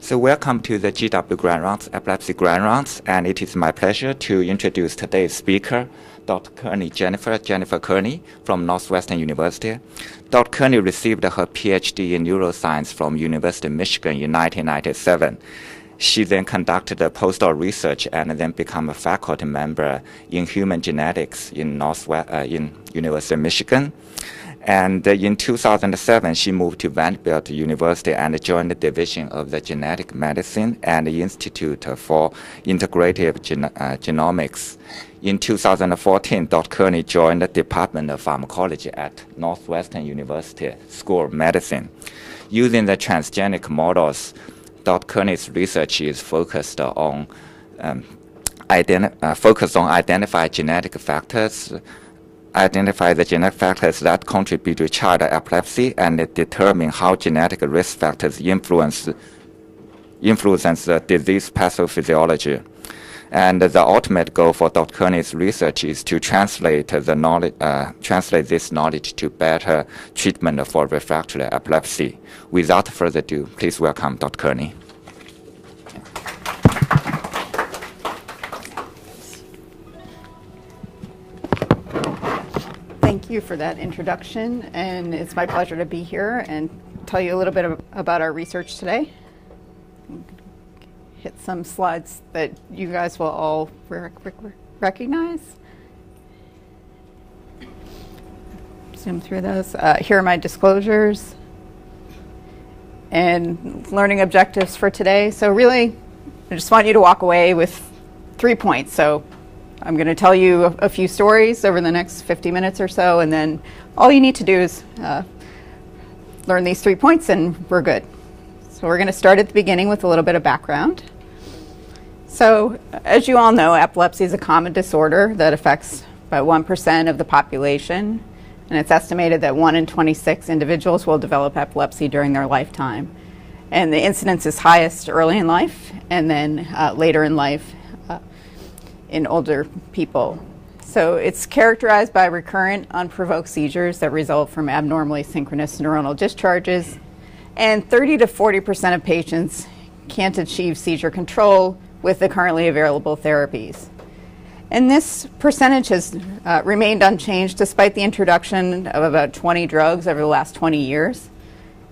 So welcome to the GW Grand Rounds, Epilepsy Grand Rounds, and it is my pleasure to introduce today's speaker, Dr. Kearney Jennifer Kearney from Northwestern University. Dr. Kearney received her PhD in neuroscience from University of Michigan in 1997. She then conducted postdoc research and then became a faculty member in human genetics in University of Michigan. And in 2007, she moved to Vanderbilt University and joined the Division of the Genetic Medicine and the Institute for Integrative Genomics. In 2014, Dr. Kearney joined the Department of Pharmacology at Northwestern University School of Medicine. Using the transgenic models, Dr. Kearney's research is focused on identify genetic factors, identify the genetic factors that contribute to child epilepsy, and determine how genetic risk factors influence the disease pathophysiology. And the ultimate goal for Dr. Kearney's research is to translate the knowledge, translate this knowledge to better treatment for refractory epilepsy. Without further ado, please welcome Dr. Kearney. Thank you for that introduction, and it's my pleasure to be here and tell you a little bit about our research today. Hit some slides that you guys will all recognize. Zoom through those. Here are my disclosures and learning objectives for today. So really, I just want you to walk away with 3 points. So I'm going to tell you a few stories over the next 50 minutes or so, and then all you need to do is learn these 3 points and we're good. So we're going to start at the beginning with a little bit of background. So as you all know, epilepsy is a common disorder that affects about 1% of the population, and it's estimated that 1 in 26 individuals will develop epilepsy during their lifetime. And the incidence is highest early in life and then later in life in older people. So it's characterized by recurrent unprovoked seizures that result from abnormally synchronous neuronal discharges, and 30 to 40% of patients can't achieve seizure control with the currently available therapies. And this percentage has remained unchanged despite the introduction of about 20 drugs over the last 20 years.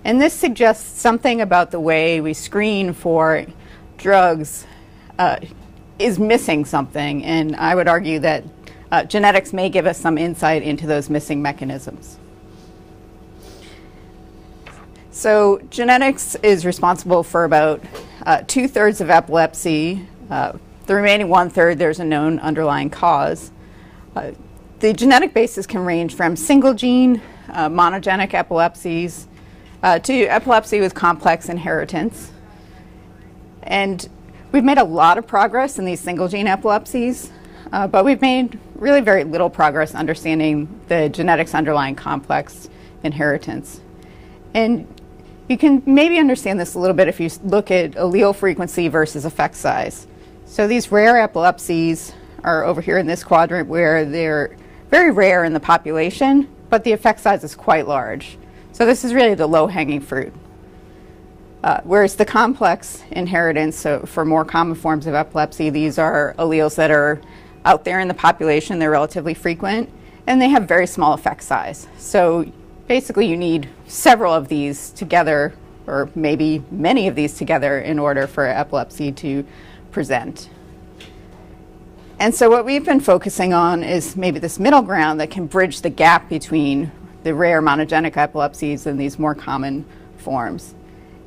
And this suggests something about the way we screen for drugs is missing something, and I would argue that genetics may give us some insight into those missing mechanisms. So genetics is responsible for about 2/3 of epilepsy. The remaining 1/3, there's a known underlying cause. The genetic basis can range from single gene, monogenic epilepsies, to epilepsy with complex inheritance. And we've made a lot of progress in these single gene epilepsies, but we've made really very little progress understanding the genetics underlying complex inheritance. And you can maybe understand this a little bit if you look at allele frequency versus effect size. So these rare epilepsies are over here in this quadrant where they're very rare in the population, but the effect size is quite large. So this is really the low-hanging fruit. Whereas the complex inheritance, so for more common forms of epilepsy, these are alleles that are out there in the population, they're relatively frequent, and they have very small effect size. So basically you need several of these together, or maybe many of these together, in order for epilepsy to present. And so what we've been focusing on is maybe this middle ground that can bridge the gap between the rare monogenic epilepsies and these more common forms.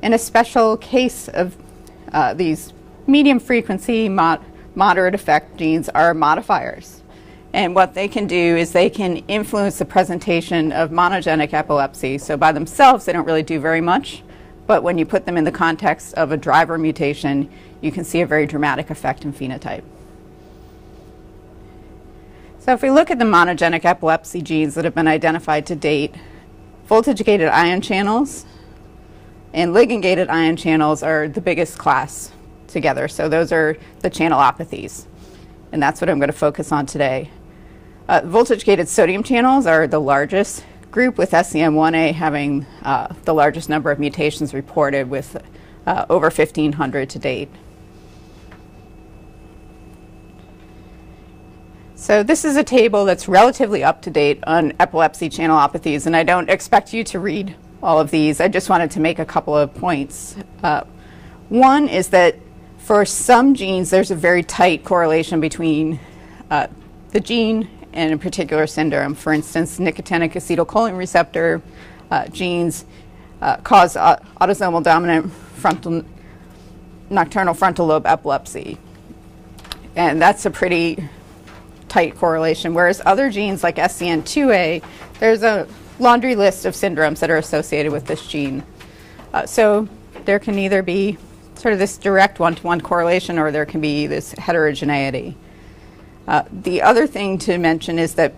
And a special case of these medium frequency, moderate effect genes are modifiers. And what they can do is they can influence the presentation of monogenic epilepsy. So by themselves, they don't really do very much. But when you put them in the context of a driver mutation, you can see a very dramatic effect in phenotype. So if we look at the monogenic epilepsy genes that have been identified to date, voltage-gated ion channels and ligand-gated ion channels are the biggest class together. So those are the channelopathies. And that's what I'm going to focus on today. Voltage-gated sodium channels are the largest group, with SCM1A having the largest number of mutations reported, with over 1,500 to date. So this is a table that's relatively up to date on epilepsy channelopathies, and I don't expect you to read all of these. I just wanted to make a couple of points. One is that for some genes, there's a very tight correlation between the gene and a particular syndrome. For instance, nicotinic acetylcholine receptor genes cause autosomal dominant nocturnal frontal lobe epilepsy. And that's a pretty tight correlation, whereas other genes like SCN2A, there's a laundry list of syndromes that are associated with this gene. So there can either be sort of this direct one-to-one correlation, or there can be this heterogeneity. The other thing to mention is that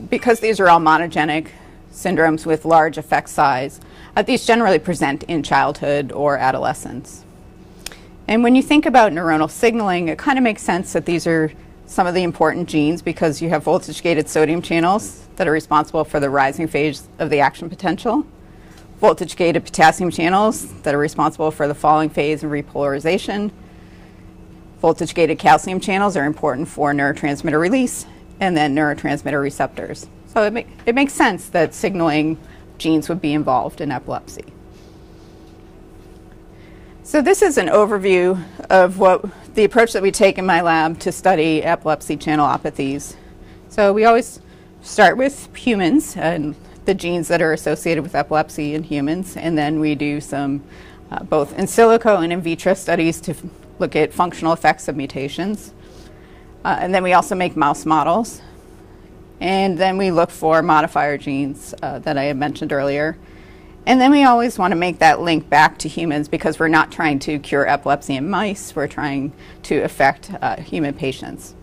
because these are all monogenic syndromes with large effect size, these generally present in childhood or adolescence. And when you think about neuronal signaling, it kind of makes sense that these are some of the important genes, because you have voltage-gated sodium channels that are responsible for the rising phase of the action potential, voltage-gated potassium channels that are responsible for the falling phase and repolarization. Voltage-gated calcium channels are important for neurotransmitter release, and then neurotransmitter receptors. So it makes sense that signaling genes would be involved in epilepsy. So this is an overview of the approach that we take in my lab to study epilepsy channelopathies. So we always start with humans and the genes that are associated with epilepsy in humans, and then we do some both in silico and in vitro studies to look at functional effects of mutations. And then we also make mouse models. And then we look for modifier genes that I had mentioned earlier. And then we always want to make that link back to humans, because we're not trying to cure epilepsy in mice, we're trying to affect human patients.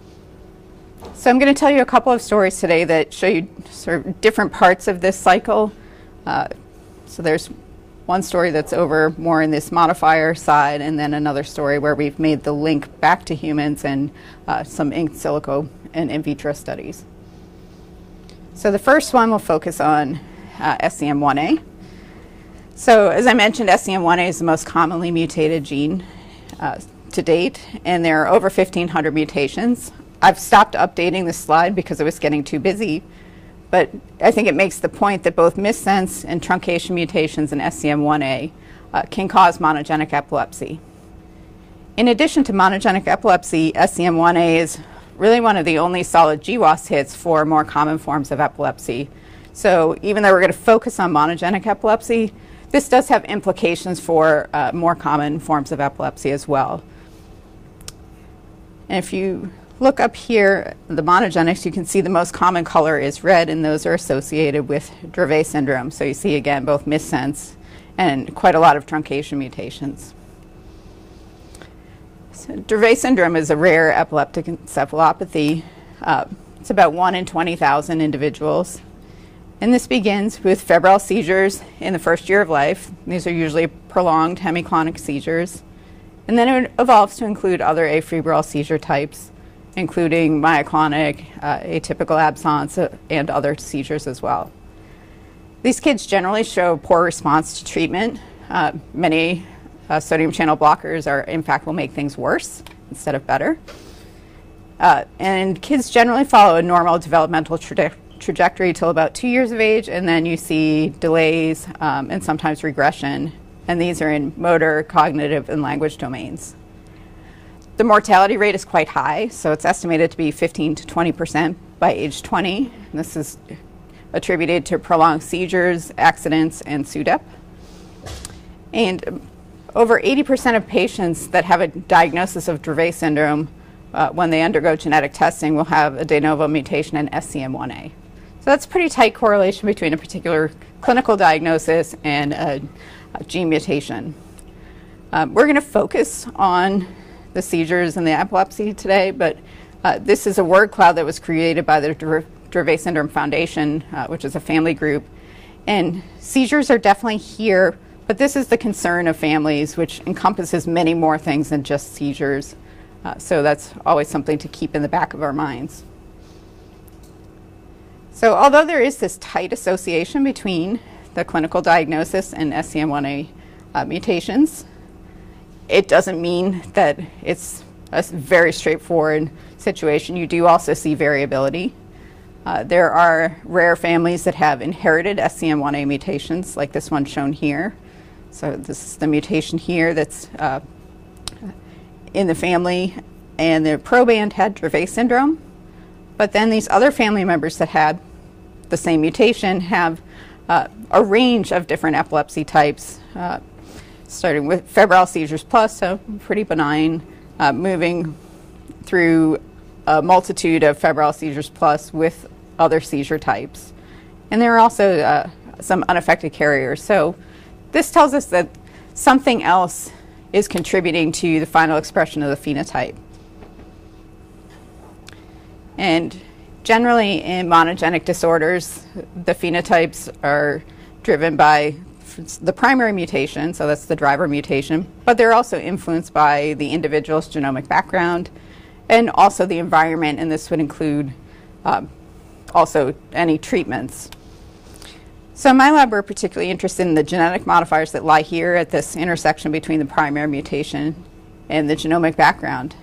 So I'm going to tell you a couple of stories today that show you sort of different parts of this cycle. So there's one story that's over more in this modifier side, and then another story where we've made the link back to humans and some in silico and in vitro studies. So the first one will focus on SCN1A. So as I mentioned, SCN1A is the most commonly mutated gene to date, and there are over 1,500 mutations. I've stopped updating this slide because it was getting too busy, but I think it makes the point that both missense and truncation mutations in SCN1A can cause monogenic epilepsy. In addition to monogenic epilepsy, SCN1A is really one of the only solid GWAS hits for more common forms of epilepsy. So even though we're going to focus on monogenic epilepsy, this does have implications for more common forms of epilepsy as well. And if you look up here, the monogenics, you can see the most common color is red, and those are associated with Dravet syndrome. So you see, again, both missense and quite a lot of truncation mutations. So Dravet syndrome is a rare epileptic encephalopathy. It's about 1 in 20,000 individuals. And this begins with febrile seizures in the first year of life. These are usually prolonged hemiclonic seizures. And then it evolves to include other afebrile seizure types, including myoclonic, atypical absence, and other seizures as well. These kids generally show poor response to treatment. Many sodium channel blockers in fact, will make things worse instead of better. And kids generally follow a normal developmental trajectory till about 2 years of age, and then you see delays and sometimes regression, and these are in motor, cognitive, and language domains. The mortality rate is quite high, so it's estimated to be 15 to 20% by age 20. And this is attributed to prolonged seizures, accidents, and SUDEP. And over 80% of patients that have a diagnosis of Dravet syndrome when they undergo genetic testing will have a de novo mutation in SCN1A. So that's a pretty tight correlation between a particular clinical diagnosis and a gene mutation. We're going to focus on the seizures and the epilepsy today, but this is a word cloud that was created by the Dravet Syndrome Foundation, which is a family group. And seizures are definitely here, but this is the concern of families, which encompasses many more things than just seizures. So that's always something to keep in the back of our minds. So although there is this tight association between the clinical diagnosis and SCN1A mutations, it doesn't mean that it's a very straightforward situation. You do also see variability. There are rare families that have inherited SCN1A mutations, like this one shown here. So this is the mutation here that's in the family, and the proband had Dravet syndrome. But then these other family members that had the same mutation have a range of different epilepsy types, starting with febrile seizures plus, so pretty benign, moving through a multitude of febrile seizures plus with other seizure types. And there are also some unaffected carriers. So this tells us that something else is contributing to the final expression of the phenotype. And generally in monogenic disorders, the phenotypes are driven by the primary mutation, so that's the driver mutation, but they're also influenced by the individual's genomic background and also the environment, and this would include also any treatments. So in my lab, we're particularly interested in the genetic modifiers that lie here at this intersection between the primary mutation and the genomic background.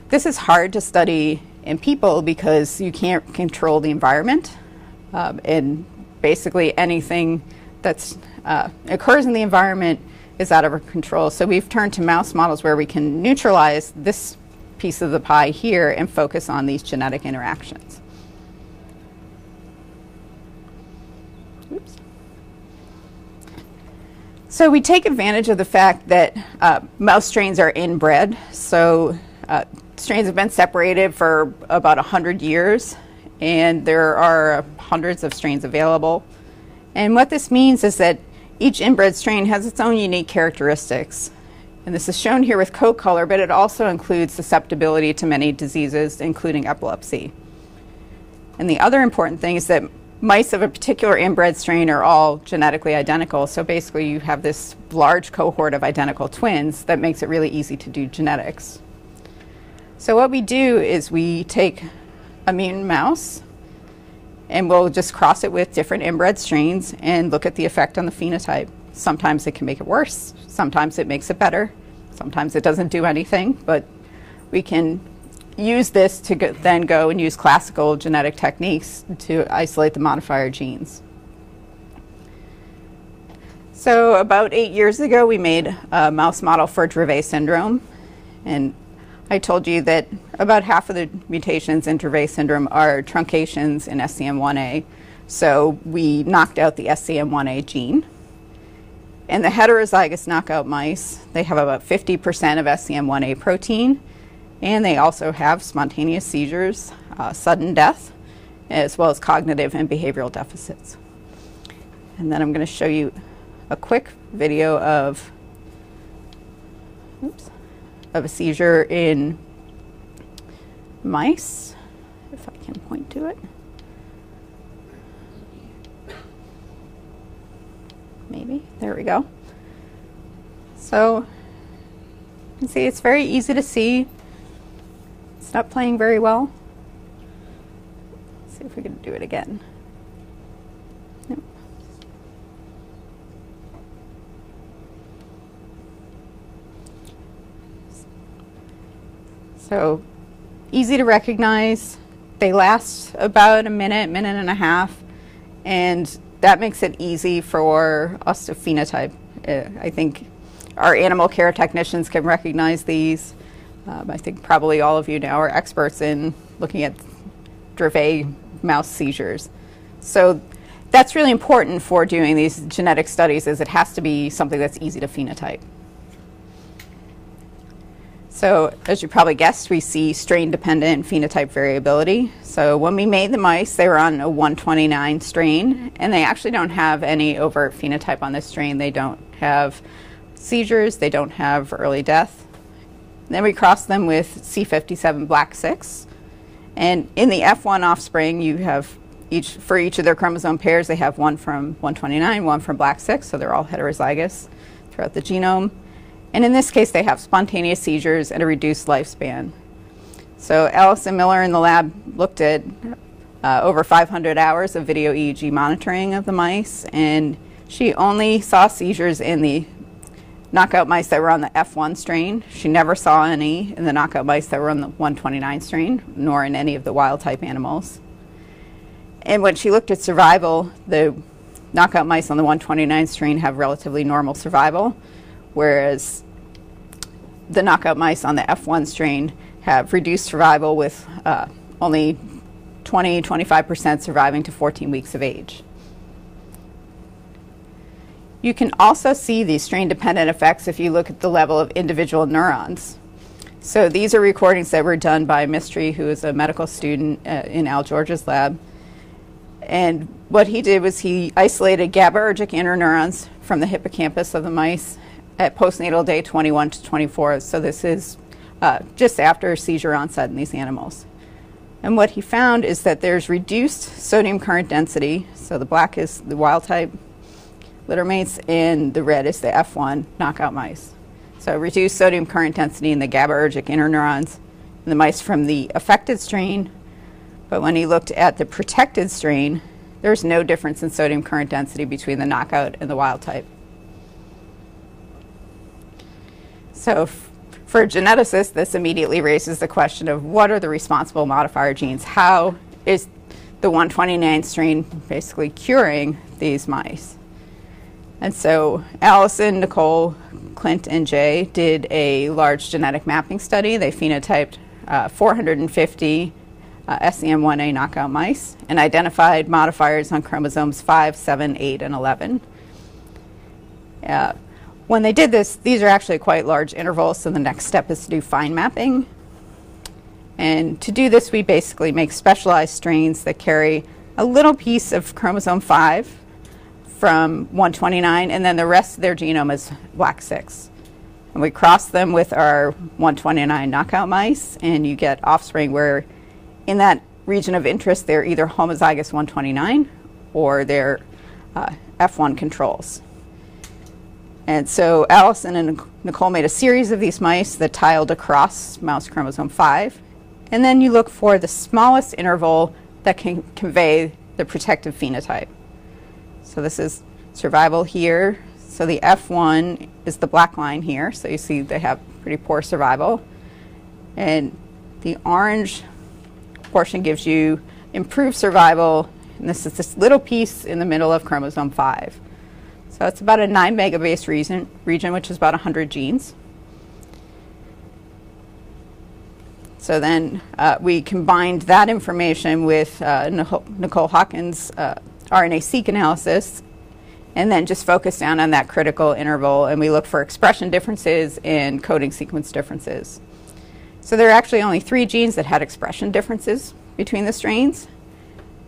This is hard to study in people because you can't control the environment, and basically anything that occurs in the environment is out of our control. So we've turned to mouse models where we can neutralize this piece of the pie here and focus on these genetic interactions. Oops. So we take advantage of the fact that mouse strains are inbred. So strains have been separated for about 100 years, and there are hundreds of strains available. And what this means is that each inbred strain has its own unique characteristics. And this is shown here with coat color, but it also includes susceptibility to many diseases, including epilepsy. And the other important thing is that mice of a particular inbred strain are all genetically identical. So basically you have this large cohort of identical twins that makes it really easy to do genetics. So what we do is we take a mutant mouse and we'll just cross it with different inbred strains and look at the effect on the phenotype. Sometimes it can make it worse, sometimes it makes it better, sometimes it doesn't do anything, but we can use this to then go and use classical genetic techniques to isolate the modifier genes. So about 8 years ago, we made a mouse model for Dravet syndrome, and I told you that about half of the mutations in Dravet syndrome are truncations in SCN1A. So we knocked out the SCN1A gene. And the heterozygous knockout mice, they have about 50% of SCN1A protein, and they also have spontaneous seizures, sudden death, as well as cognitive and behavioral deficits. And then I'm going to show you a quick video of a seizure in mice, if I can point to it. Maybe, there we go. So you can see it's very easy to see. It's not playing very well. Let's see if we can do it again. Nope. So easy to recognize. They last about a minute, minute and a half, and that makes it easy for us to phenotype. I think our animal care technicians can recognize these. I think probably all of you now are experts in looking at Dravet mouse seizures. So that's really important for doing these genetic studies, is it has to be something that's easy to phenotype. So as you probably guessed, we see strain-dependent phenotype variability. So when we made the mice, they were on a 129 strain, and they actually don't have any overt phenotype on this strain. They don't have seizures, they don't have early death. Then we crossed them with C57 black 6. And in the F1 offspring, you have for each of their chromosome pairs, they have one from 129, one from black 6, so they're all heterozygous throughout the genome. And in this case, they have spontaneous seizures and a reduced lifespan. So Allison Miller in the lab looked at over 500 hours of video EEG monitoring of the mice, and she only saw seizures in the knockout mice that were on the F1 strain. She never saw any in the knockout mice that were on the 129 strain, nor in any of the wild type animals. And when she looked at survival, the knockout mice on the 129 strain have relatively normal survival, whereas the knockout mice on the F1 strain have reduced survival with only 20–25% surviving to 14 weeks of age. You can also see these strain-dependent effects if you look at the level of individual neurons. So these are recordings that were done by Mystery, who is a medical student in Al George's lab. And what he did was he isolated GABAergic interneurons from the hippocampus of the mice at postnatal day 21 to 24. So this is just after seizure onset in these animals. And what he found is that there's reduced sodium current density. So the black is the wild type littermates, and the red is the F1 knockout mice. So reduced sodium current density in the GABAergic interneurons in the mice from the affected strain. But when he looked at the protected strain, there's no difference in sodium current density between the knockout and the wild type. So for a geneticist, this immediately raises the question of what are the responsible modifier genes? How is the 129 strain basically curing these mice? And so Allison, Nicole, Clint, and Jay did a large genetic mapping study. They phenotyped 450 SEM1A knockout mice and identified modifiers on chromosomes 5, 7, 8, and 11. When they did this, these are actually quite large intervals, so the next step is to do fine mapping. And to do this, we basically make specialized strains that carry a little piece of chromosome 5 from 129, and then the rest of their genome is black 6. And we cross them with our 129 knockout mice, and you get offspring where in that region of interest they're either homozygous 129 or they're F1 controls. And so Allison and Nicole made a series of these mice that tiled across mouse chromosome 5, and then you look for the smallest interval that can convey the protective phenotype. So this is survival here. So the F1 is the black line here. So you see they have pretty poor survival. And the orange portion gives you improved survival. And this is this little piece in the middle of chromosome 5. So it's about a 9 megabase region, which is about 100 genes. So then we combined that information with Nicole Hawkins' RNA-seq analysis, and then just focus down on that critical interval, and we look for expression differences and coding sequence differences. So there are actually only 3 genes that had expression differences between the strains,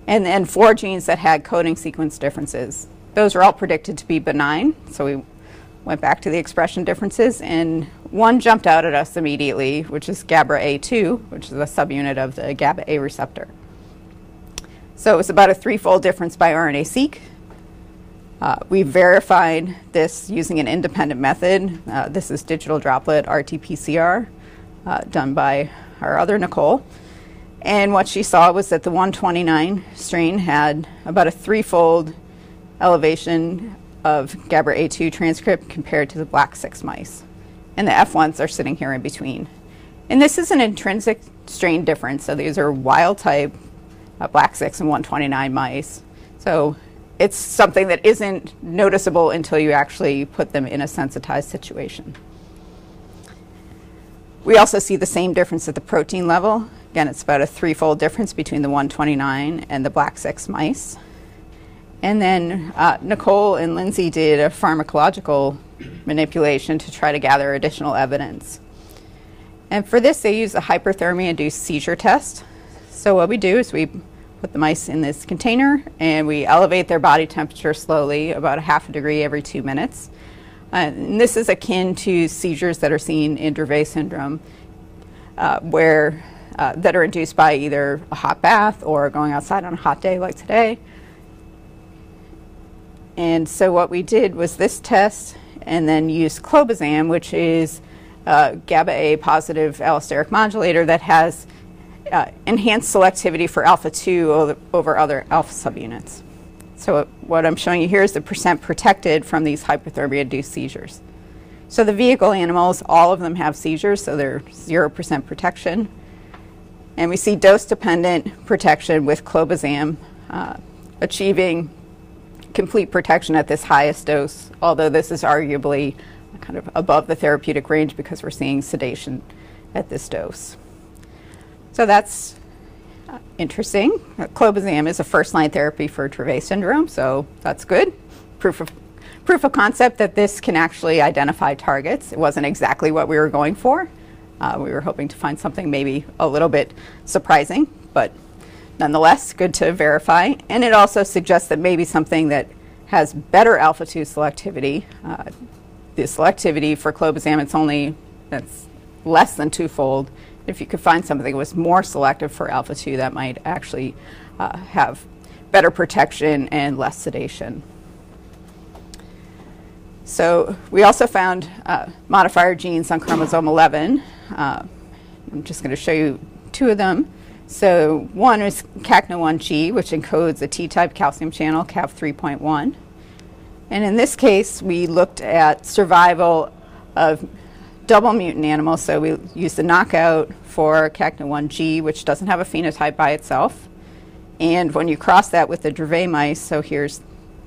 and then 4 genes that had coding sequence differences. Those are all predicted to be benign, so we went back to the expression differences, and one jumped out at us immediately, which is GABA-A2, which is a subunit of the GABA-A receptor. So it was about a 3-fold difference by RNA-seq. We verified this using an independent method. This is digital droplet RT-PCR done by our other Nicole. And what she saw was that the 129 strain had about a 3-fold elevation of GABA-A2 transcript compared to the black 6 mice. And the F1s are sitting here in between. And this is an intrinsic strain difference. So these are wild type black 6 and 129 mice. So it's something that isn't noticeable until you actually put them in a sensitized situation. We also see the same difference at the protein level. Again, it's about a 3-fold difference between the 129 and the black 6 mice. And then Nicole and Lindsay did a pharmacological manipulation to try to gather additional evidence. And for this, they use a hyperthermia-induced seizure test. So what we do is we put the mice in this container, and we elevate their body temperature slowly, about a half a degree every 2 minutes. And this is akin to seizures that are seen in Dravet syndrome, that are induced by either a hot bath or going outside on a hot day like today. And so what we did was this test, and then used clobazam, which is a GABA-A positive allosteric modulator that has enhanced selectivity for alpha-2 over other alpha subunits. So what I'm showing you here is the percent protected from these hyperthermia-induced seizures. So the vehicle animals, all of them have seizures, so they're 0% protection. And we see dose-dependent protection with clobazam achieving complete protection at this highest dose, although this is arguably kind of above the therapeutic range because we're seeing sedation at this dose. So that's interesting. Clobazam is a first-line therapy for Dravet syndrome, so that's good. Proof of concept that this can actually identify targets. It wasn't exactly what we were going for. We were hoping to find something maybe a little bit surprising, but nonetheless, good to verify. And it also suggests that maybe something that has better alpha-2 selectivity. The selectivity for clobazam, that's less than twofold. If you could find something that was more selective for alpha-2, that might actually have better protection and less sedation. So we also found modifier genes on chromosome 11. I'm just going to show you two of them. So one is CACNA1G, which encodes a T-type calcium channel, CAV3.1. And in this case, we looked at survival of double mutant animals. So we used the knockout for CACNA1G, which doesn't have a phenotype by itself. And when you cross that with the Dravet mice, so here's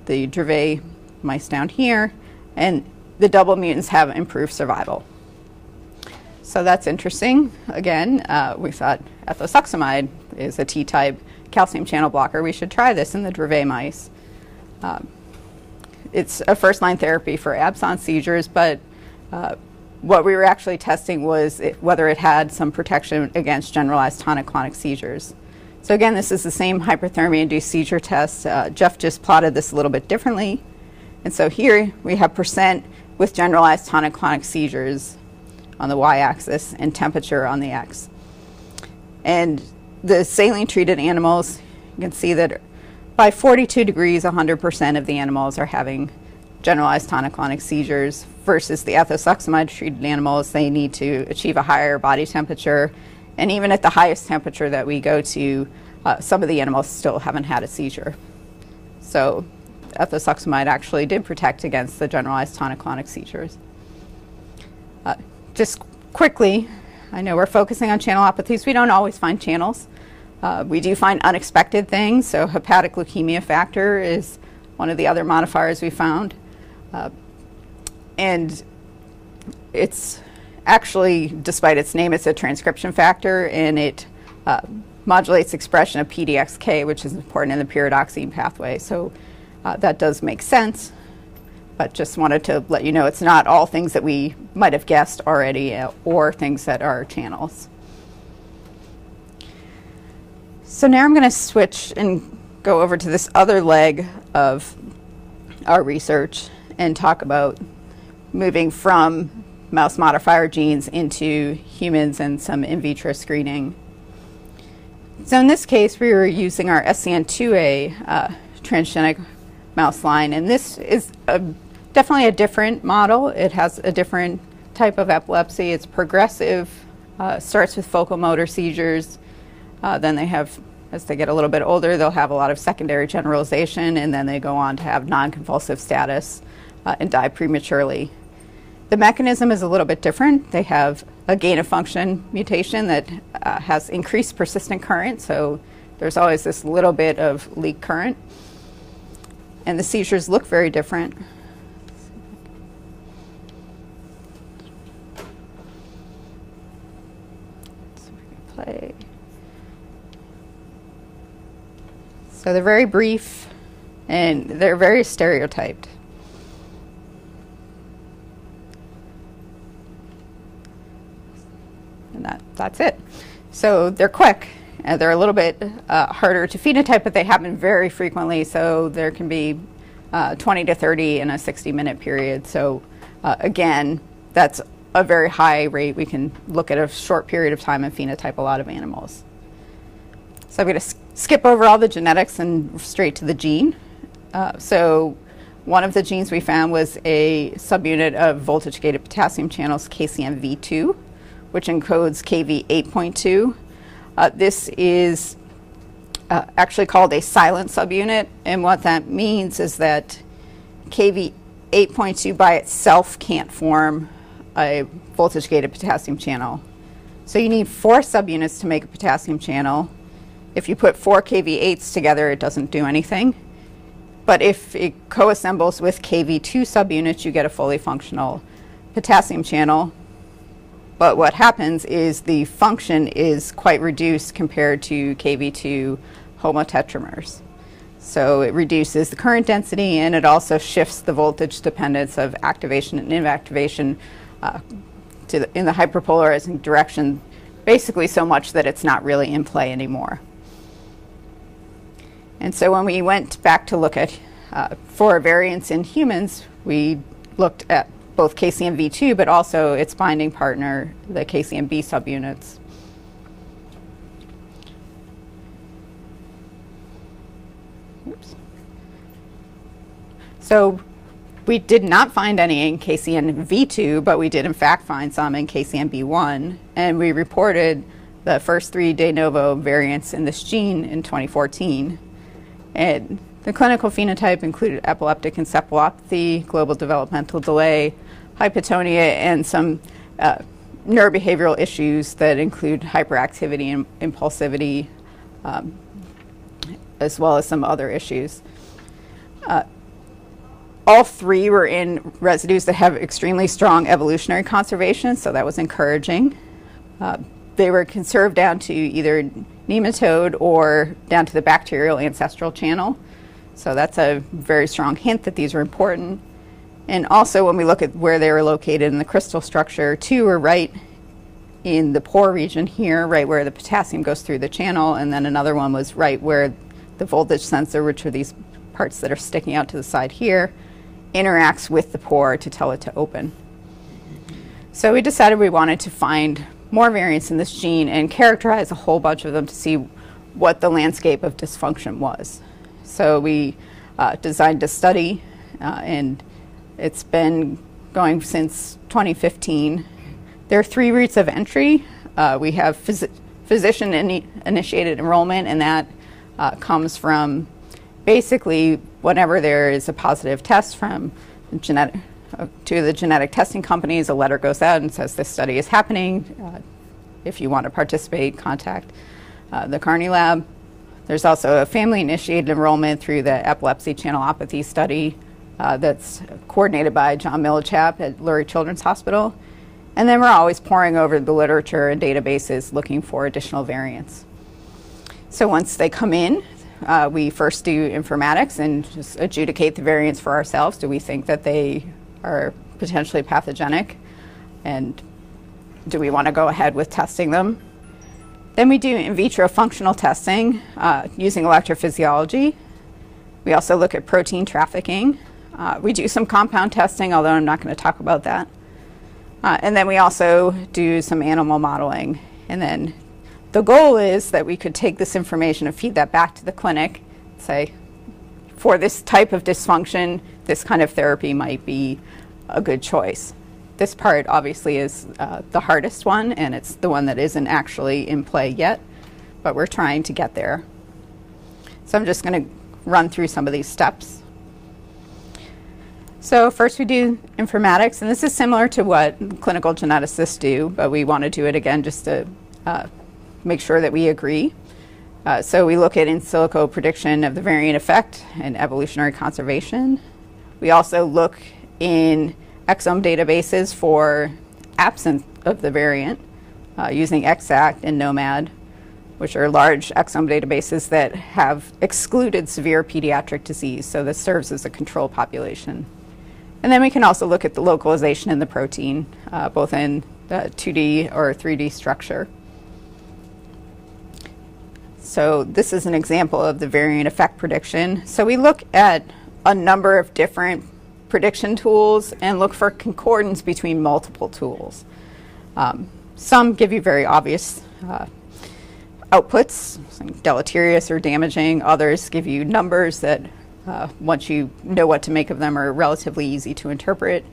the Dravet mice down here, and the double mutants have improved survival. So that's interesting. Again, we thought ethosuximide is a T-type calcium channel blocker. We should try this in the Dravet mice. It's a first-line therapy for absence seizures, but what we were actually testing was whether it had some protection against generalized tonic-clonic seizures. So again, this is the same hyperthermia-induced seizure test. Jeff just plotted this a little bit differently. And so here we have percent with generalized tonic-clonic seizures on the y-axis and temperature on the x. And the saline-treated animals, you can see that by 42 degrees, 100% of the animals are having generalized tonic-clonic seizures, versus the ethosuximide-treated animals, they need to achieve a higher body temperature. And even at the highest temperature that we go to, some of the animals still haven't had a seizure. So ethosuximide actually did protect against the generalized tonic-clonic seizures. Just quickly, I know we're focusing on channelopathies. We don't always find channels. We do find unexpected things. So hepatic leukemia factor is one of the other modifiers we found. And it's actually, despite its name, it's a transcription factor, and it modulates expression of PDXK, which is important in the pyridoxine pathway. So that does make sense, but just wanted to let you know it's not all things that we might have guessed already or things that are channels. So now I'm going to switch and go over to this other leg of our research and talk about moving from mouse modifier genes into humans and some in vitro screening. So in this case, we were using our SCN2A transgenic mouse line, and this is definitely a different model. It has a different type of epilepsy. It's progressive, starts with focal motor seizures. Then they have, as they get a little bit older, they'll have a lot of secondary generalization, and then they go on to have non-convulsive status and die prematurely. The mechanism is a little bit different. They have a gain-of-function mutation that has increased persistent current, so there's always this little bit of leak current. And the seizures look very different. Play. So they're very brief, and they're very stereotyped. And that's it. So they're quick. They're a little bit harder to phenotype, but they happen very frequently. So there can be 20 to 30 in a 60-minute period. So again, that's a very high rate. We can look at a short period of time and phenotype a lot of animals. So I'm going to skip over all the genetics and straight to the gene. So one of the genes we found was a subunit of voltage-gated potassium channels, KCMV2, which encodes KV8.2. This is actually called a silent subunit, and what that means is that KV8 8.2 by itself can't form a voltage-gated potassium channel. So you need 4 subunits to make a potassium channel. If you put 4 kV8s together, it doesn't do anything. But if it co-assembles with kV2 subunits, you get a fully functional potassium channel. But what happens is the function is quite reduced compared to kV2 homotetramers. So it reduces the current density, and it also shifts the voltage dependence of activation and inactivation in the hyperpolarizing direction, basically so much that it's not really in play anymore. And so when we went back to look at for variants in humans, we looked at both KCMV2, but also its binding partner, the KCMB subunits. Oops. So we did not find any in KCNV2, but we did in fact find some in KCNB1, and we reported the first 3 de novo variants in this gene in 2014. And the clinical phenotype included epileptic encephalopathy, global developmental delay, hypotonia, and some neurobehavioral issues that include hyperactivity and impulsivity, as well as some other issues. All 3 were in residues that have extremely strong evolutionary conservation, so that was encouraging. They were conserved down to either nematode or down to the bacterial ancestral channel. So that's a very strong hint that these are important. And also when we look at where they were located in the crystal structure, 2 are right in the pore region here, right where the potassium goes through the channel, and then another one was right where the voltage sensor, which are these parts that are sticking out to the side here, interacts with the pore to tell it to open. So we decided we wanted to find more variants in this gene and characterize a whole bunch of them to see what the landscape of dysfunction was. So we designed a study, and it's been going since 2015. There are 3 routes of entry. We have physician-initiated enrollment, and that comes from basically whenever there is a positive test from to the genetic testing companies, a letter goes out and says this study is happening. If you want to participate, contact the Kearney lab. There's also a family-initiated enrollment through the Epilepsy Channelopathies study that's coordinated by John Millichap at Lurie Children's Hospital. And then we're always poring over the literature and databases looking for additional variants. So once they come in, we first do informatics and just adjudicate the variants for ourselves. Do we think that they are potentially pathogenic? And do we want to go ahead with testing them? Then we do in vitro functional testing using electrophysiology. We also look at protein trafficking. We do some compound testing, although I'm not going to talk about that. And then we also do some animal modeling. And then the goal is that we could take this information and feed that back to the clinic, say, for this type of dysfunction, this kind of therapy might be a good choice. This part obviously is the hardest one, and it's the one that isn't actually in play yet, but we're trying to get there. So I'm just going to run through some of these steps. So first we do informatics, and this is similar to what clinical geneticists do, but we want to do it again just to make sure that we agree. So we look at in silico prediction of the variant effect and evolutionary conservation. We also look in exome databases for absence of the variant using EXACT and NOMAD, which are large exome databases that have excluded severe pediatric disease. So this serves as a control population. And then we can also look at the localization in the protein, both in the 2D or 3D structure. So this is an example of the variant effect prediction. So we look at a number of different prediction tools and look for concordance between multiple tools. Some give you very obvious outputs, deleterious or damaging. Others give you numbers that once you know what to make of them are relatively easy to interpret.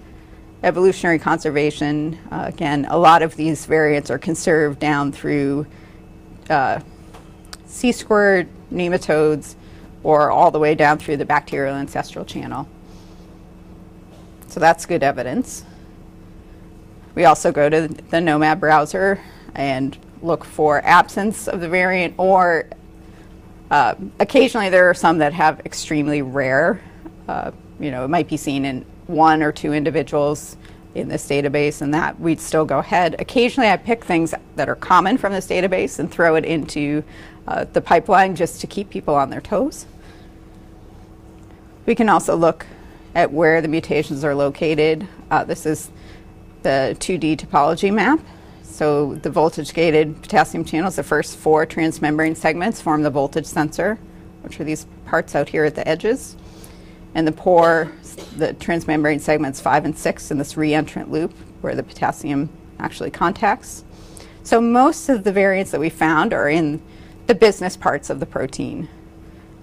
Evolutionary conservation, again, a lot of these variants are conserved down through C-squirt, nematodes, or all the way down through the bacterial ancestral channel. So that's good evidence. We also go to the Nomad browser and look for absence of the variant, or occasionally there are some that have extremely rare, it might be seen in 1 or 2 individuals in this database, and that we'd still go ahead. Occasionally I pick things that are common from this database and throw it into the pipeline just to keep people on their toes. We can also look at where the mutations are located. This is the 2D topology map. So the voltage-gated potassium channels, the first 4 transmembrane segments form the voltage sensor, which are these parts out here at the edges. And the transmembrane segments 5 and 6 in this reentrant loop where the potassium actually contacts. So most of the variants that we found are in the business parts of the protein.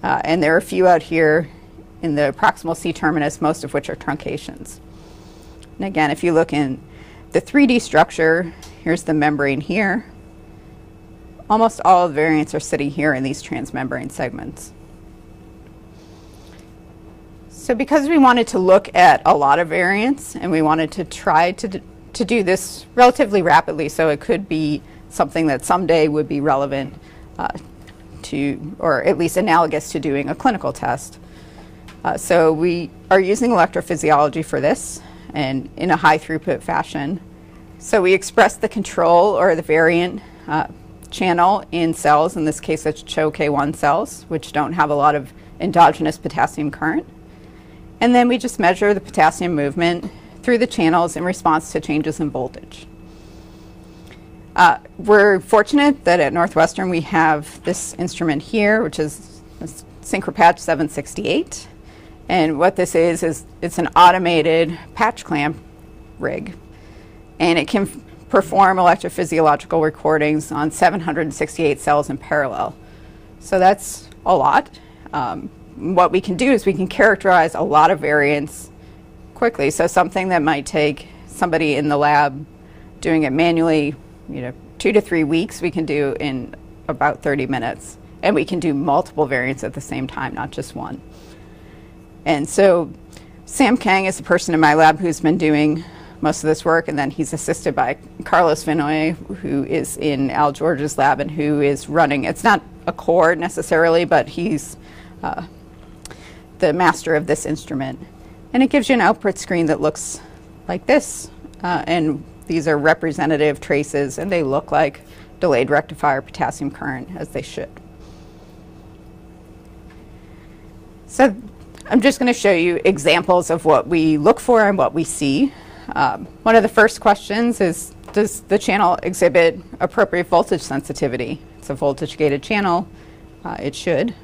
And there are a few out here in the proximal C-terminus, most of which are truncations. And again, if you look in the 3D structure, here's the membrane here. Almost all of the variants are sitting here in these transmembrane segments. So because we wanted to look at a lot of variants and we wanted to try to do this relatively rapidly, so it could be something that someday would be relevant to, or at least analogous to doing a clinical test. So we are using electrophysiology for this, and in a high throughput fashion. So we express the control or the variant channel in cells, in this case it's CHO-K1 cells, which don't have a lot of endogenous potassium current. And then we just measure the potassium movement through the channels in response to changes in voltage. We're fortunate that at Northwestern we have this instrument here, which is SynchroPatch 768. And what this is it's an automated patch clamp rig. And it can perform electrophysiological recordings on 768 cells in parallel. So that's a lot. What we can do is we can characterize a lot of variants quickly. So something that might take somebody in the lab doing it manually, 2 to 3 weeks, we can do in about 30 minutes. And we can do multiple variants at the same time, not just one. And so Sam Kang is the person in my lab who's been doing most of this work, and then he's assisted by Carlos Vinoy, who is in Al George's lab and who is running, it's not a core necessarily, but he's the master of this instrument. And it gives you an output screen that looks like this, and these are representative traces, and they look like delayed rectifier potassium current, as they should. So I'm just going to show you examples of what we look for and what we see. One of the first questions is, does the channel exhibit appropriate voltage sensitivity? It's a voltage-gated channel. It should.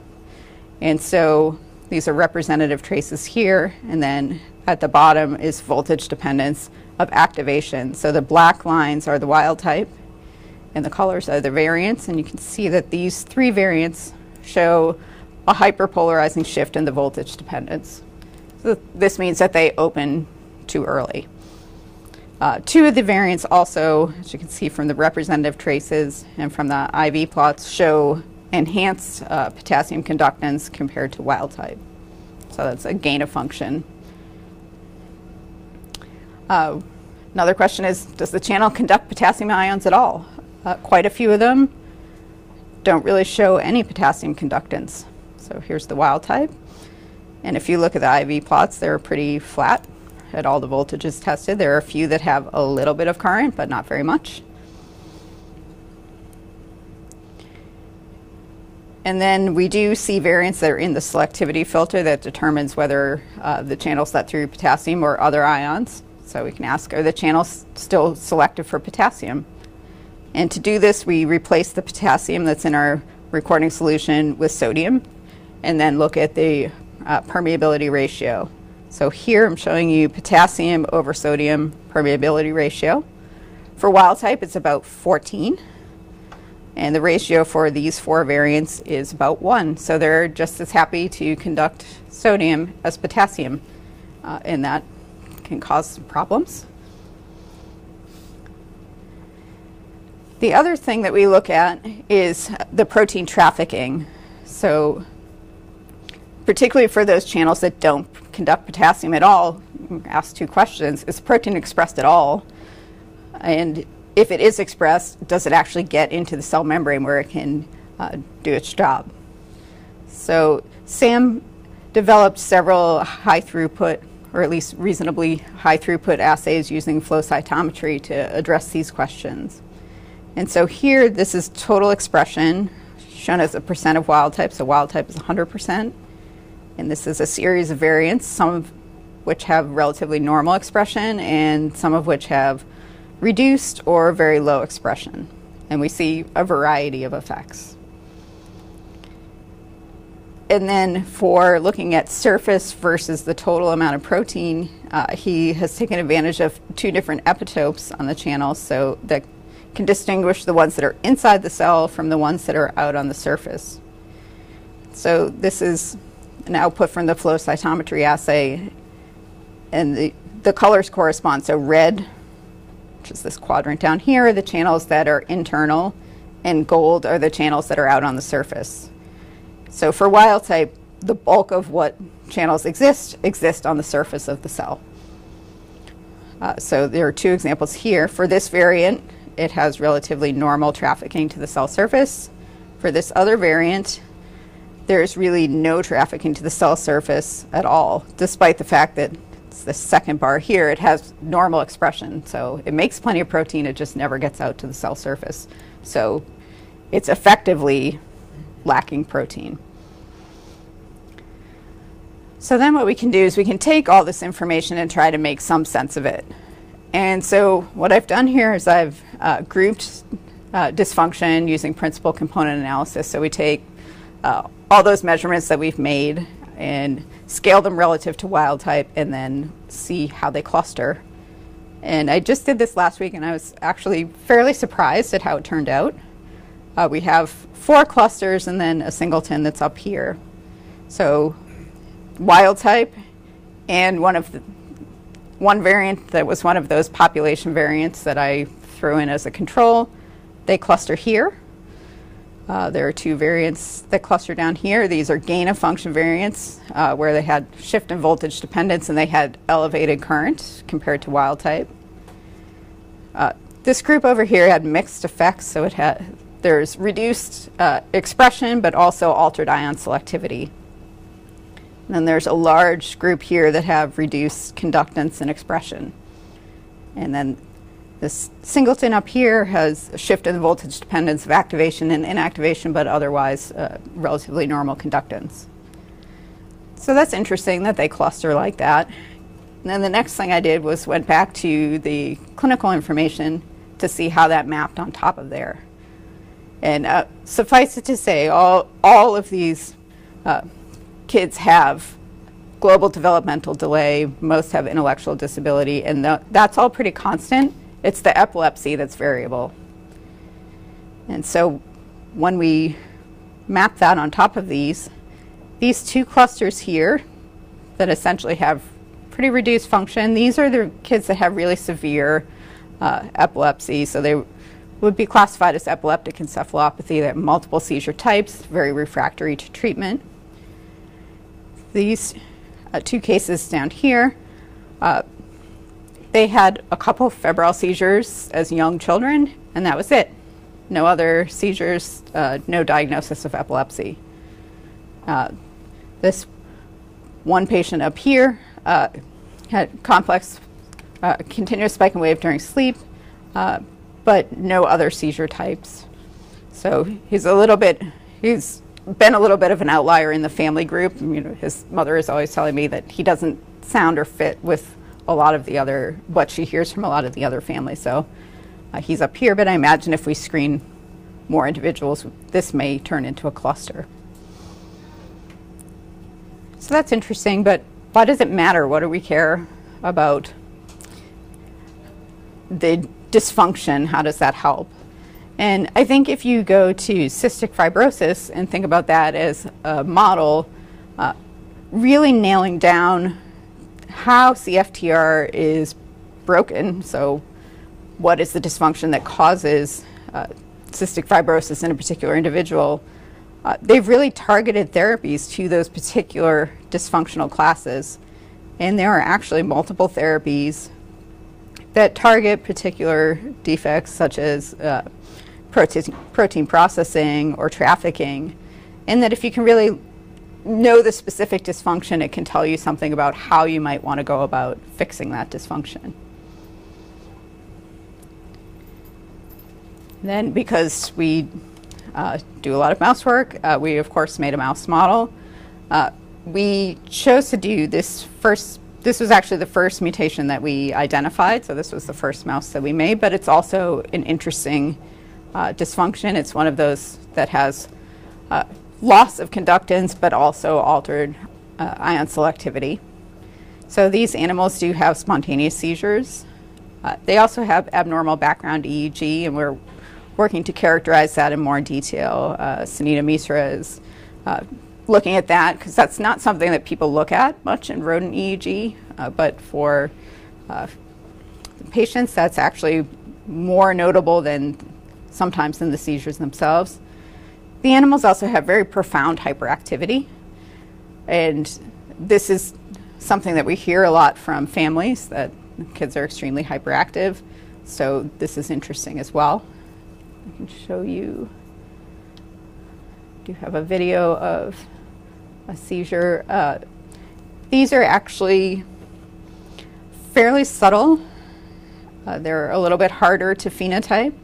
And so these are representative traces here, and then at the bottom is voltage dependence of activation. So the black lines are the wild type, and the colors are the variants, and you can see that these 3 variants show a hyperpolarizing shift in the voltage dependence. So this means that they open too early. 2 of the variants also, as you can see from the representative traces and from the IV plots, show enhanced potassium conductance compared to wild type. So that's a gain of function. Another question is, does the channel conduct potassium ions at all? Quite a few of them don't really show any potassium conductance. So here's the wild type. And if you look at the IV plots, they're pretty flat at all the voltages tested. There are a few that have a little bit of current, but not very much. And then we do see variants that are in the selectivity filter that determines whether the channel's let through potassium or other ions. So we can ask, are the channels still selective for potassium? And to do this, we replace the potassium that's in our recording solution with sodium, and then look at the permeability ratio. So here I'm showing you potassium over sodium permeability ratio. For wild type, it's about 14. And the ratio for these 4 variants is about 1. So they're just as happy to conduct sodium as potassium, and that can cause some problems. The other thing that we look at is the protein trafficking. So particularly for those channels that don't conduct potassium at all, ask 2 questions, is protein expressed at all? And if it is expressed, does it actually get into the cell membrane where it can do its job? So Sam developed several high throughput, or at least reasonably high throughput assays using flow cytometry to address these questions. And so here, this is total expression shown as a percent of wild type. So wild type is 100%. And this is a series of variants, some of which have relatively normal expression and some of which have reduced or very low expression. And we see a variety of effects. And then for looking at surface versus the total amount of protein, he has taken advantage of 2 different epitopes on the channel so that can distinguish the ones that are inside the cell from the ones that are out on the surface. So this is an output from the flow cytometry assay, and the colors correspond. So red, which is this quadrant down here, are the channels that are internal, and gold are the channels that are out on the surface. So for wild type, the bulk of what channels exist on the surface of the cell. So there are 2 examples here. For this variant, it has relatively normal trafficking to the cell surface. For this other variant, there's really no trafficking to the cell surface at all, despite the fact that it's the second bar here, it has normal expression. So it makes plenty of protein, it just never gets out to the cell surface. So it's effectively lacking protein. So then what we can do is we can take all this information and try to make some sense of it. And so what I've done here is I've grouped dysfunction using principal component analysis. So we take all those measurements that we've made and scale them relative to wild type and then see how they cluster. And I just did this last week and I was actually fairly surprised at how it turned out. We have 4 clusters and then a singleton that's up here. So wild type and one variant that was one of those population variants that I threw in as a control, they cluster here. There are 2 variants that cluster down here. These are gain of function variants where they had shift in voltage dependence and they had elevated current compared to wild type. This group over here had mixed effects, so there's reduced expression but also altered ion selectivity. And then there's a large group here that have reduced conductance and expression. And then this singleton up here has a shift in the voltage dependence of activation and inactivation, but otherwise relatively normal conductance. So that's interesting that they cluster like that. And then the next thing I did was went back to the clinical information to see how that mapped on top of there. And suffice it to say, all of these kids have global developmental delay, most have intellectual disability, and that's all pretty constant. It's the epilepsy that's variable. And so when we map that on top of these 2 clusters here that essentially have pretty reduced function, these are the kids that have really severe epilepsy. So they would be classified as epileptic encephalopathy. They have multiple seizure types, very refractory to treatment. These 2 cases down here, they had a couple of febrile seizures as young children, and that was it. No other seizures, no diagnosis of epilepsy. This one patient up here had complex continuous spike and wave during sleep, but no other seizure types. So he's been a little bit of an outlier in the family group. You know, his mother is always telling me that he doesn't sound or fit with a lot of what she hears from a lot of the other families. So he's up here, but I imagine if we screen more individuals, this may turn into a cluster. So that's interesting, but why does it matter? What do we care about the dysfunction? How does that help? And I think if you go to cystic fibrosis and think about that as a model, really nailing down how CFTR is broken, so what is the dysfunction that causes cystic fibrosis in a particular individual, they've really targeted therapies to those particular dysfunctional classes. And there are actually multiple therapies that target particular defects such as protein processing or trafficking, and that if you can really know the specific dysfunction, it can tell you something about how you might want to go about fixing that dysfunction. Then, because we do a lot of mouse work, we of course made a mouse model. We chose to do this was actually the first mutation that we identified, so this was the first mouse that we made, but it's also an interesting dysfunction. It's one of those that has loss of conductance, but also altered ion selectivity. So these animals do have spontaneous seizures. They also have abnormal background EEG, and we're working to characterize that in more detail. Sunita Misra is looking at that, because that's not something that people look at much in rodent EEG, but for patients, that's actually more notable than sometimes than the seizures themselves. The animals also have very profound hyperactivity, and this is something that we hear a lot from families, that kids are extremely hyperactive, so this is interesting as well. I can show you, I do have a video of a seizure. These are actually fairly subtle. They're a little bit harder to phenotype,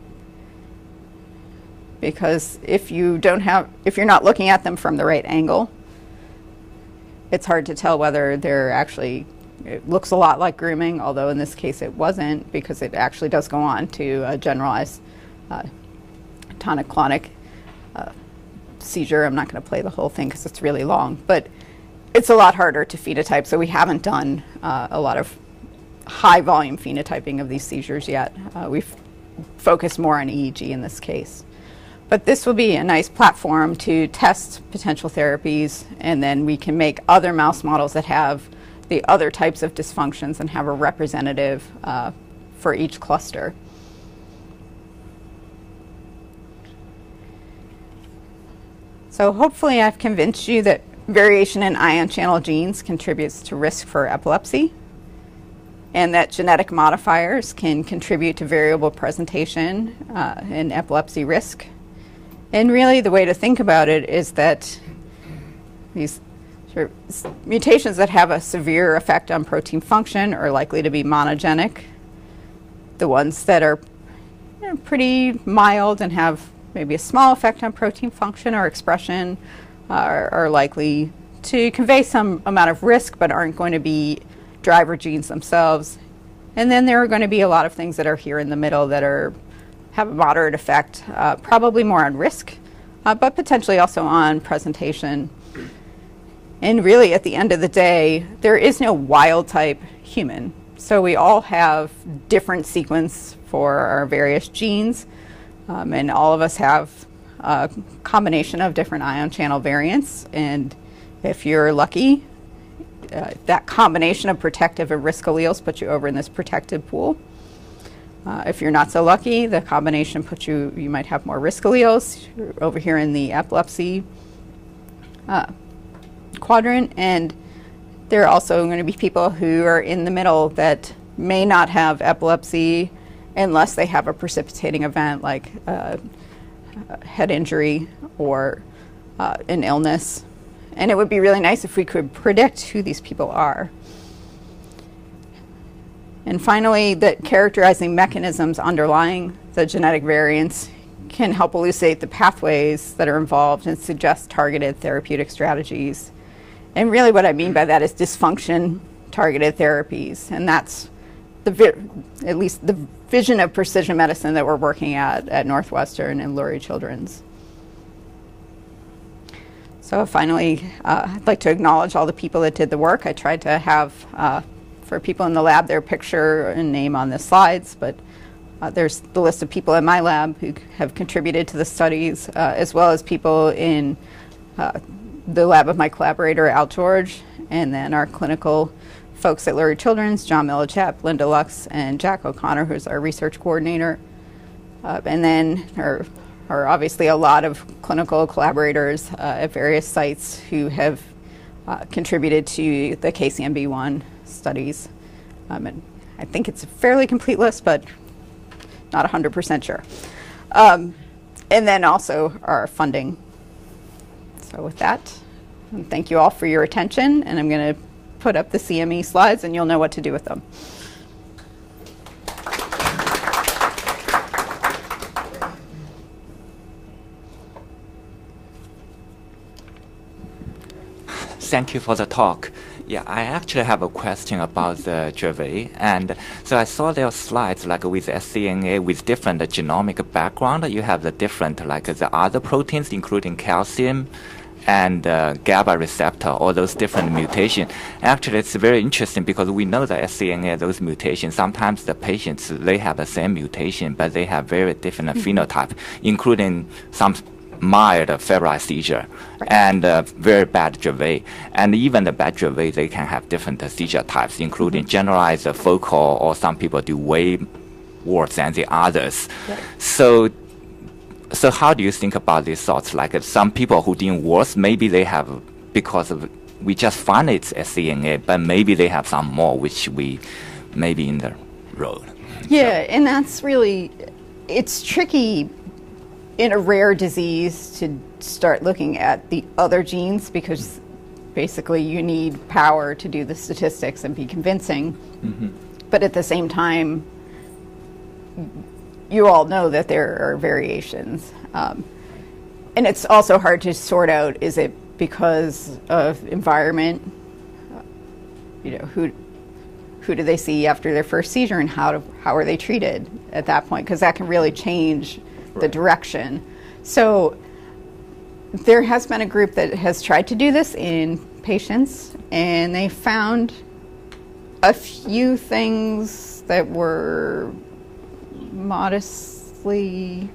because if you're not looking at them from the right angle, it's hard to tell whether they're actually, it looks a lot like grooming, although in this case it wasn't, because it actually does go on to generalize tonic-clonic seizure. I'm not going to play the whole thing because it's really long, but it's a lot harder to phenotype, so we haven't done a lot of high volume phenotyping of these seizures yet. We've focused more on EEG in this case. But this will be a nice platform to test potential therapies, and then we can make other mouse models that have the other types of dysfunctions and have a representative for each cluster. So hopefully I've convinced you that variation in ion channel genes contributes to risk for epilepsy, and that genetic modifiers can contribute to variable presentation in epilepsy risk. And really the way to think about it is that these sort of mutations that have a severe effect on protein function are likely to be monogenic. The ones that are pretty mild and have maybe a small effect on protein function or expression are likely to convey some amount of risk, but aren't going to be driver genes themselves. And then there are going to be a lot of things that are here in the middle that have a moderate effect, probably more on risk, but potentially also on presentation. And really, at the end of the day, there is no wild type human. So we all have different sequence for our various genes, and all of us have a combination of different ion channel variants. And if you're lucky, that combination of protective and risk alleles puts you over in this protected pool. If you're not so lucky, the combination puts you might have more risk alleles. You're over here in the epilepsy quadrant, and there are also going to be people who are in the middle that may not have epilepsy unless they have a precipitating event like head injury or an illness. And it would be really nice if we could predict who these people are. And finally, that characterizing mechanisms underlying the genetic variants can help elucidate the pathways that are involved and suggest targeted therapeutic strategies. And really what I mean by that is dysfunction-targeted therapies. And that's at least the vision of precision medicine that we're working at Northwestern and Lurie Children's. So finally, I'd like to acknowledge all the people that did the work. I tried to have, for people in the lab, their picture and name on the slides, but there's the list of people in my lab who have contributed to the studies, as well as people in the lab of my collaborator, Al George, and then our clinical folks at Lurie Children's, John Millichap, Linda Lux, and Jack O'Connor, who's our research coordinator. And then there are obviously a lot of clinical collaborators at various sites who have contributed to the KCMB1 studies. And I think it's a fairly complete list, but not 100% sure. And then also our funding. So with that, thank you all for your attention, and I'm going to put up the CME slides and you'll know what to do with them. Thank you for the talk. Yeah, I actually have a question about the Dravet. And so I saw their slides like with SCNA with different genomic background. You have the different, like the other proteins, including calcium and GABA receptor, all those different mutations. Actually, it's very interesting because we know that SCNA, those mutations, sometimes the patients, they have the same mutation, but they have very different phenotype, including some mild febrile seizure and very bad Dravet. And even the bad Dravet, they can have different seizure types, including generalized focal, or some people do way worse than the others. Right. So how do you think about these thoughts? Like some people who doing worse, maybe they have, because of, we just find it's SCNA, but maybe they have some more, which we maybe in the road. Yeah, and that's really, it's tricky in a rare disease to start looking at the other genes, because basically you need power to do the statistics and be convincing. But at the same time, you all know that there are variations. And it's also hard to sort out, is it because of environment? You know, who do they see after their first seizure, and how are they treated at that point? Because that can really change the direction. So there has been a group that has tried to do this in patients, and they found a few things that were modestly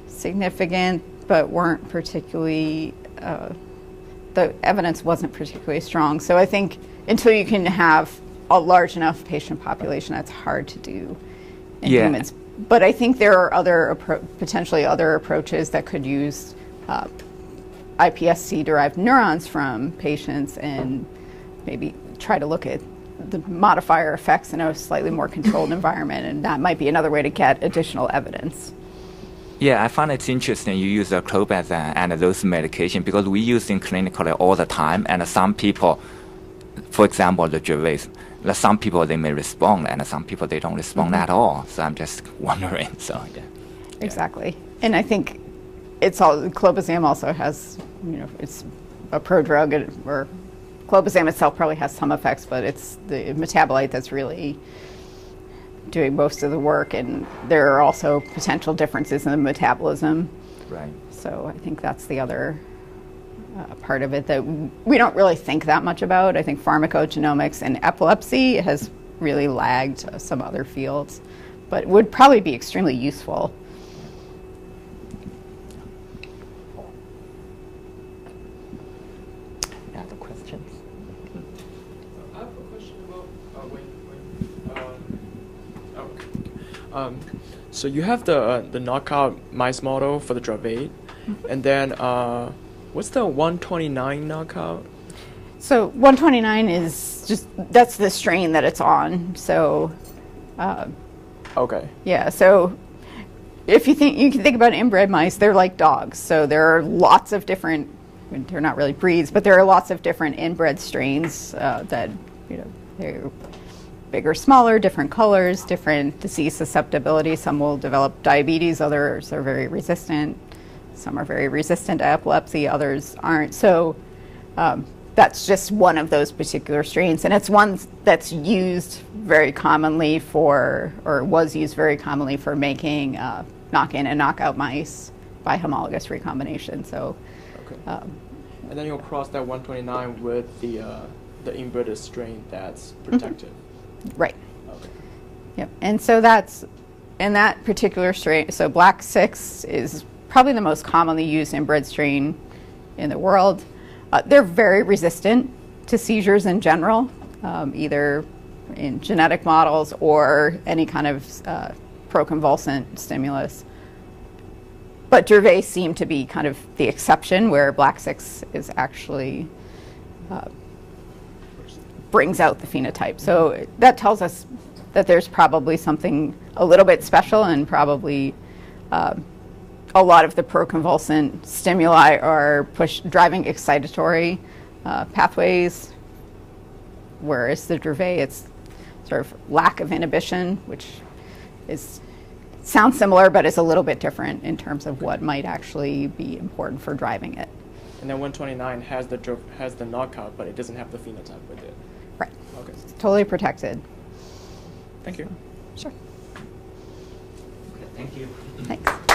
significant, but weren't particularly, the evidence wasn't particularly strong. So I think until you can have a large enough patient population, that's hard to do in humans. But I think there are potentially other approaches that could use iPSC-derived neurons from patients and maybe try to look at the modifier effects in a slightly more controlled environment, and that might be another way to get additional evidence. Yeah, I find it interesting you use the clobazam and those medications, because we use them clinically all the time, and some people, for example, the Dravet, some people they may respond, and some people they don't respond at all. So I'm just wondering. So yeah. Exactly, and I think it's all, clobazam also has, you know, it's a prodrug, or clobazam itself probably has some effects, but it's the metabolite that's really doing most of the work, and there are also potential differences in the metabolism. Right. So I think that's the other part of it that we don't really think that much about. I think pharmacogenomics in epilepsy has really lagged some other fields, but would probably be extremely useful. Any other questions? I have a question about so you have the knockout mice model for the Dravet, and then what's the 129 knockout? So 129 is just, that's the strain that it's on. So Okay. yeah, so if you can think about inbred mice, they're like dogs. So there are lots of different, I mean, they're not really breeds, but there are lots of different inbred strains that, you know, they're bigger, smaller, different colors, different disease susceptibility. Some will develop diabetes, others are very resistant. Some are very resistant to epilepsy, others aren't. So that's just one of those particular strains, and it's one that's used very commonly for, or was used very commonly for making knock-in and knockout mice by homologous recombination. So, okay. And then you'll cross that 129 with the inbred strain that's protective. Right. Okay. Yep. And so that's, in that particular strain, so Black 6 is probably the most commonly used inbred strain in the world. They're very resistant to seizures in general, either in genetic models or any kind of proconvulsant stimulus. But Dravet seemed to be kind of the exception, where Black 6 is actually brings out the phenotype. So that tells us that there's probably something a little bit special, and probably a lot of the proconvulsant stimuli are driving excitatory pathways, whereas the Dravet, it's sort of lack of inhibition, which sounds similar, but is a little bit different in terms of what might actually be important for driving it. And then 129 has the knockout, but it doesn't have the phenotype with it. Right. Okay. It's totally protected. Thank you. Sure. Thank you. Thanks.